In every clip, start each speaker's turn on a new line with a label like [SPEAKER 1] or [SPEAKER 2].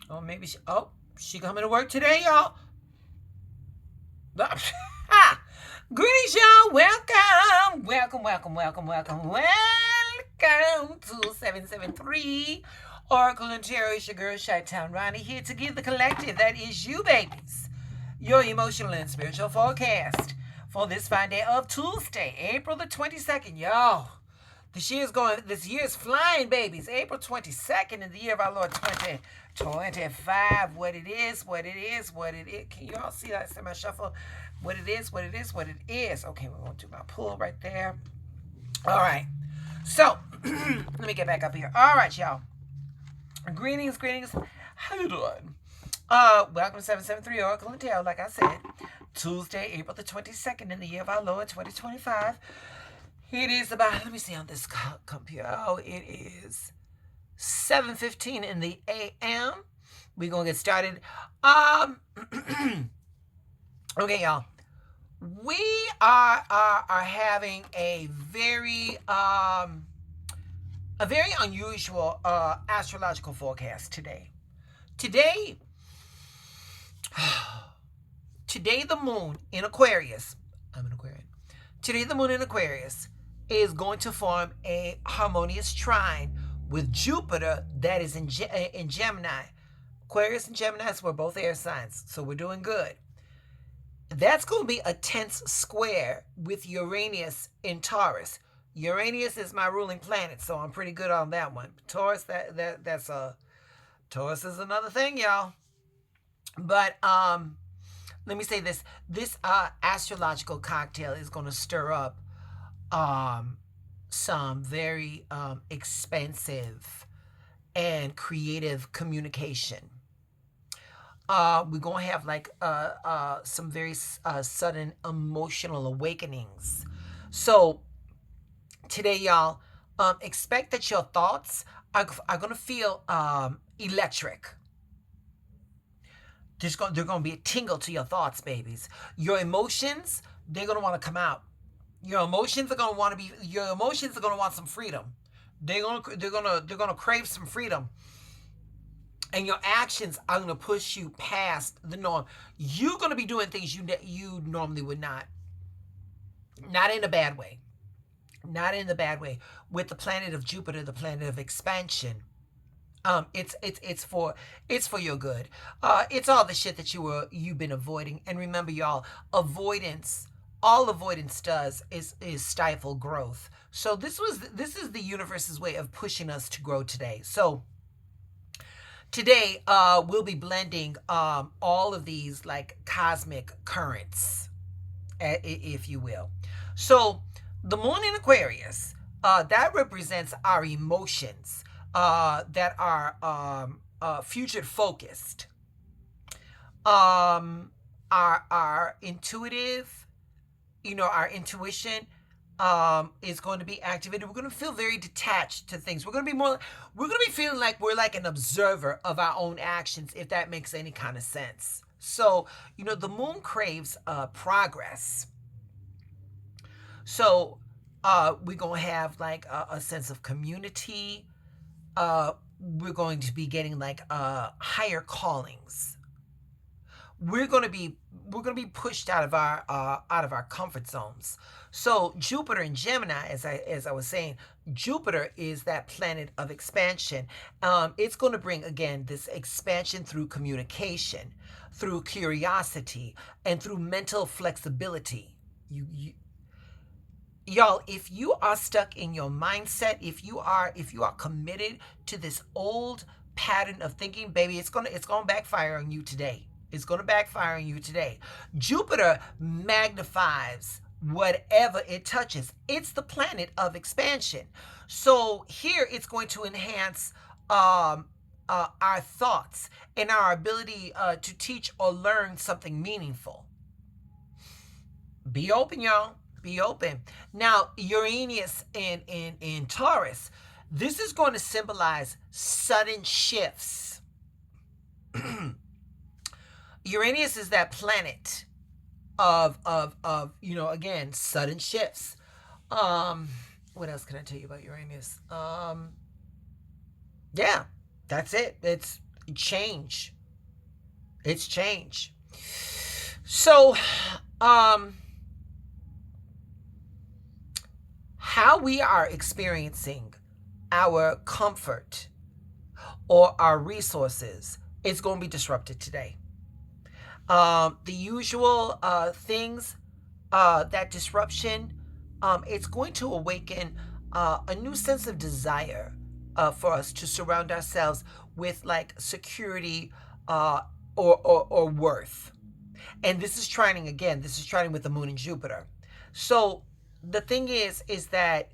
[SPEAKER 1] Or maybe she coming to work today, y'all. Greetings, y'all. Welcome to 773 Oracle and Tarot. It's your girl, Chi-Town Ronnie, here to give the collective, that is you, babies, your emotional and spiritual forecast for this fine day of Tuesday, April the 22nd, y'all. This year is flying, babies. April 22nd in the year of our Lord 2025. What it is. Can you all see that semi shuffle? What it is. Okay, we're going to do my pull right there. All right. So, let me get back up here. All right, y'all. Greetings. How you doing? Welcome to 773 Oracle and Tarot, like I said. Tuesday, April the 22nd in the year of our Lord 2025. It is about, let me see on this computer. Oh, it is 7:15 in the a.m. We're going to get started. Okay, y'all. We are having a very unusual astrological forecast today. Today, the moon in Aquarius. I'm an Aquarian. Today, the moon in Aquarius is going to form a harmonious trine with Jupiter that is in Gemini. Aquarius and Gemini were both air signs, so we're doing good. That's going to be a tense square with Uranus in Taurus. Uranus is my ruling planet, so I'm pretty good on that one. Taurus, Taurus is another thing, y'all. But let me say this: this astrological cocktail is going to stir up some very expensive and creative communication. We're going to have like some very sudden emotional awakenings. So today, y'all, expect that your thoughts are going to feel electric. They're going to be a tingle to your thoughts, babies. Your emotions, they're going to want to come out. Your emotions are going to want some freedom. They're going to crave some freedom. And your actions are going to push you past the norm. You're going to be doing things you normally would not. Not in a bad way. With the planet of Jupiter, the planet of expansion. It's for your good. It's all the shit that you've been avoiding. And remember, y'all, all avoidance does is stifle growth. So this is the universe's way of pushing us to grow today. So today we'll be blending all of these like cosmic currents, if you will. So the moon in Aquarius, that represents our emotions that are future focused. Our intuitive, our intuition is going to be activated. We're going to feel very detached to things. We're going to be feeling like we're like an observer of our own actions, if that makes any kind of sense. So, the moon craves progress. So, we're going to have like a sense of community. We're going to be getting like higher callings. We're going to be pushed out of our comfort zones. So Jupiter in Gemini, as I was saying, Jupiter is that planet of expansion. It's going to bring again this expansion through communication, through curiosity, and through mental flexibility. Y'all, if you are stuck in your mindset, if you are committed to this old pattern of thinking, baby, it's gonna backfire on you today. It's going to backfire on you today. Jupiter magnifies whatever it touches. It's the planet of expansion. So here it's going to enhance our thoughts and our ability to teach or learn something meaningful. Be open, y'all. Be open. Now, Uranus in Taurus, this is going to symbolize sudden shifts. Uranus is that planet of again, sudden shifts. What else can I tell you about Uranus? Yeah, that's it. It's change. It's change. So, how we are experiencing our comfort or our resources is going to be disrupted today. The usual things, that disruption, it's going to awaken a new sense of desire for us to surround ourselves with like security or worth. And this is trining again. This is trining with the moon and Jupiter. So the thing is that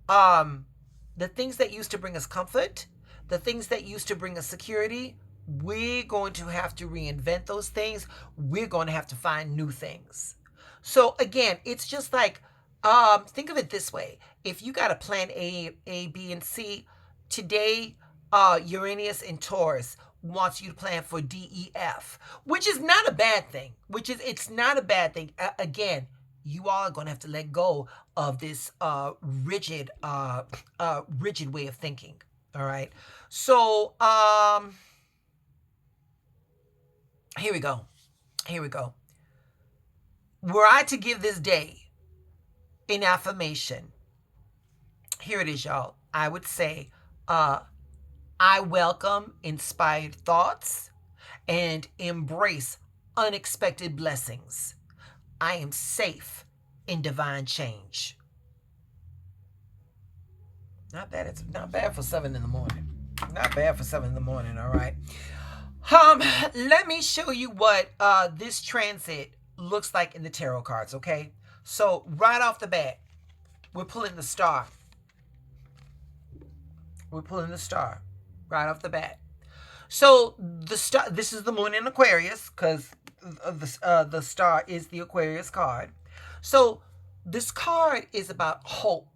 [SPEAKER 1] the things that used to bring us comfort, the things that used to bring us security, we're going to have to reinvent those things. We're going to have to find new things. So again, it's just like, think of it this way. If you got a plan A, B, and C, today, Uranus and Taurus wants you to plan for D, E, F, which is not a bad thing. It's not a bad thing. Again, you all are going to have to let go of this rigid way of thinking. All right. So here we go. Were I to give this day an affirmation, here it is, y'all. I would say, I welcome inspired thoughts and embrace unexpected blessings. I am safe in divine change. Not bad. It's not bad for 7 in the morning. Not bad for 7 in the morning, all right? Let me show you what this transit looks like in the tarot cards, okay? So right off the bat, we're pulling the star. Right off the bat. So the star, this is the moon in Aquarius, because the star is the Aquarius card. So this card is about hope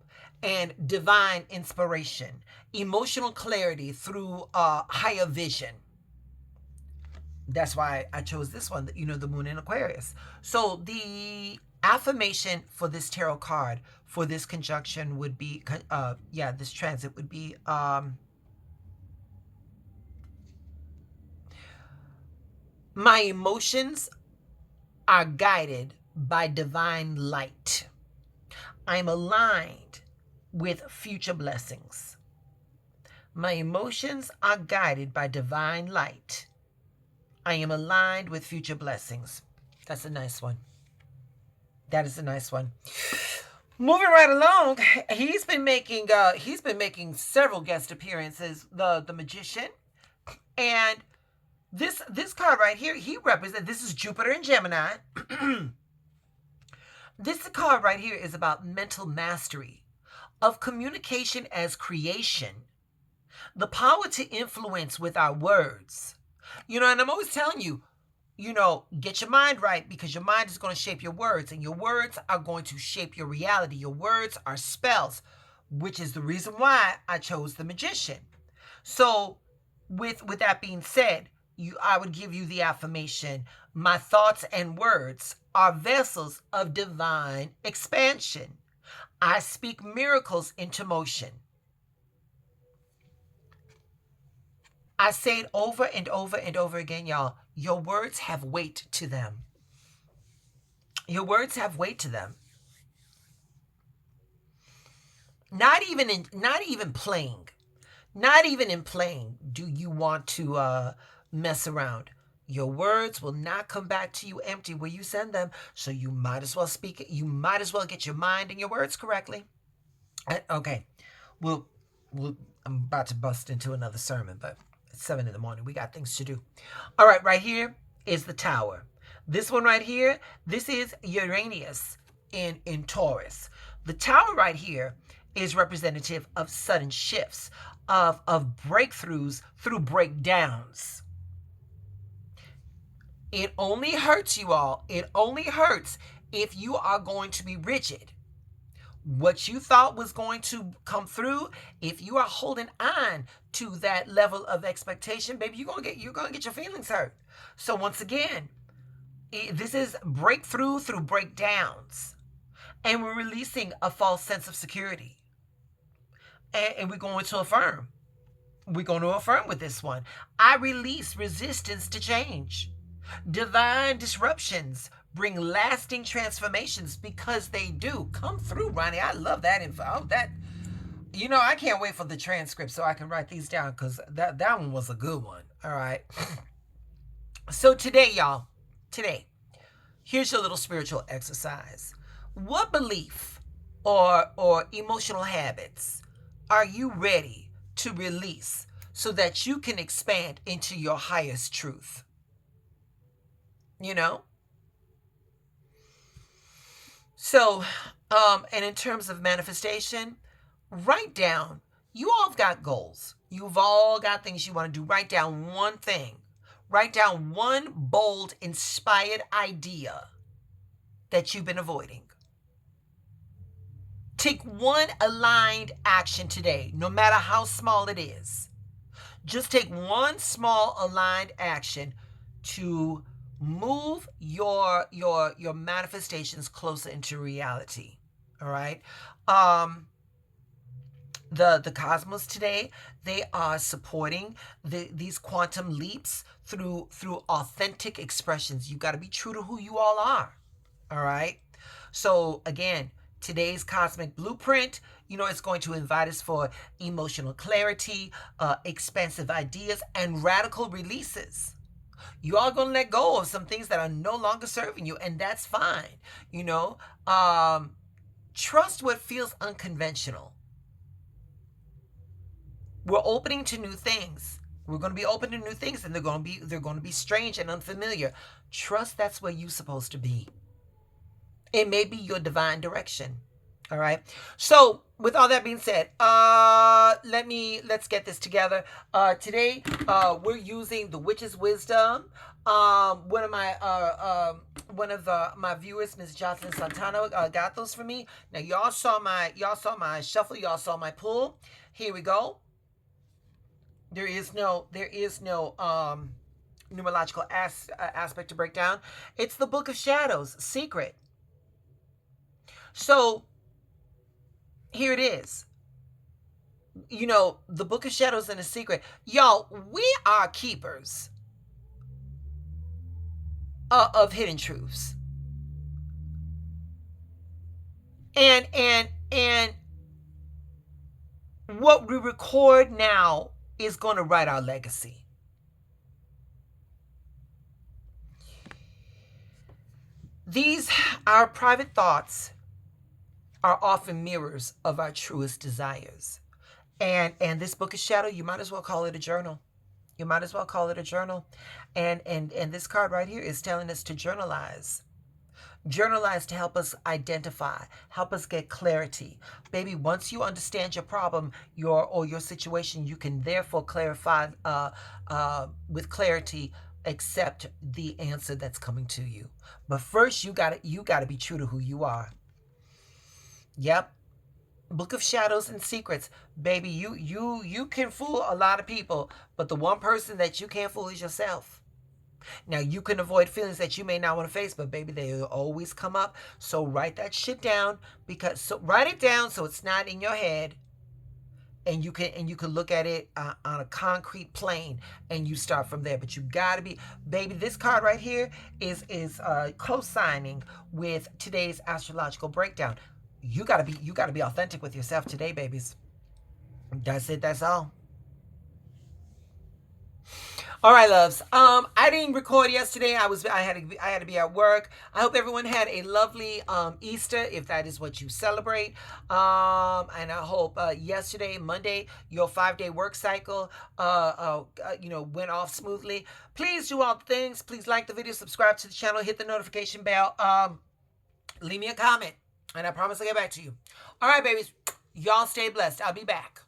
[SPEAKER 1] and divine inspiration, emotional clarity through higher vision. That's why I chose this one, the moon in Aquarius. So the affirmation for this tarot card, for this conjunction would be, this transit would be, my emotions are guided by divine light. I'm aligned with future blessings. My emotions are guided by divine light. I am aligned with future blessings. That's a nice one. That is a nice one. Moving right along, he's been making several guest appearances. The Magician, and this card right here, this is Jupiter and Gemini. This card right here is about mental mastery of communication as creation, the power to influence with our words. And I'm always telling you, get your mind right, because your mind is going to shape your words, and your words are going to shape your reality. Your words are spells, which is the reason why I chose the Magician. So with that being said, I would give you the affirmation: my thoughts and words are vessels of divine expansion. I speak miracles into motion. I say it over and over and over again, y'all. Your words have weight to them. Your words have weight to them. Not even in playing do you want to mess around. Your words will not come back to you empty where you send them. So you might as well speak it. You might as well get your mind and your words correctly. Okay. I'm about to bust into another sermon, but it's 7 in the morning. We got things to do. All right, right here is the Tower. This one right here, this is Uranus in Taurus. The Tower right here is representative of sudden shifts, of breakthroughs through breakdowns. It only hurts, you all. It only hurts if you are going to be rigid. What you thought was going to come through, if you are holding on to that level of expectation, baby, you're gonna get your feelings hurt. So once again, this is breakthrough through breakdowns, and we're releasing a false sense of security, and we're going to affirm. We're going to affirm with this one. I release resistance to change. Divine disruptions bring lasting transformations because they do. Come through, Ronnie. I love that info. Oh, that, I can't wait for the transcript so I can write these down because that one was a good one. All right. So today, y'all, here's your little spiritual exercise. What belief or emotional habits are you ready to release so that you can expand into your highest truth? So, and in terms of manifestation, write down. You all have got goals. You've all got things you want to do. Write down one thing. Write down one bold, inspired idea that you've been avoiding. Take one aligned action today, no matter how small it is. Just take one small aligned action to move your manifestations closer into reality. All right. The cosmos today, they are supporting these quantum leaps through authentic expressions. You got to be true to who you all are. All right. So again, today's cosmic blueprint, it's going to invite us for emotional clarity, expansive ideas, and radical releases. You are going to let go of some things that are no longer serving you, and that's fine. Trust what feels unconventional. We're opening to new things. We're going to be open to new things, and they're going to be strange and unfamiliar. Trust that's where you're supposed to be. It may be your divine direction. All right. So with all that being said, let's get this together. Today, we're using the Witch's Wisdom. One of my viewers, Ms. Jocelyn Santana, got those for me. Now y'all saw my shuffle. Y'all saw my pull. Here we go. There is no numerological aspect to break down. It's the Book of Shadows, Secret. So here it is. The Book of Shadows and the Secret. Y'all, we are keepers of hidden truths. And what we record now is going to write our legacy. Our private thoughts are often mirrors of our truest desires. And this Book of Shadow, you might as well call it a journal. And this card right here is telling us to journalize. Journalize to help us identify, help us get clarity. Baby, once you understand your problem, your situation, you can therefore clarify with clarity, accept the answer that's coming to you. But first, you gotta be true to who you are. Yep. Book of Shadows and Secrets. Baby, you can fool a lot of people, but the one person that you can't fool is yourself. Now, you can avoid feelings that you may not want to face, but baby, they will always come up. So write that shit down, write it down so it's not in your head, and you can look at it on a concrete plane, and you start from there. But you gotta be, baby. This card right here is co-signing with today's astrological breakdown. You gotta be authentic with yourself today, babies. That's it. That's all. All right, loves. I didn't record yesterday. I had to be at work. I hope everyone had a lovely Easter, if that is what you celebrate. And I hope yesterday, Monday, your 5-day work cycle went off smoothly. Please do all the things. Please like the video, subscribe to the channel, hit the notification bell. Leave me a comment, and I promise I'll get back to you. All right, babies. Y'all stay blessed. I'll be back.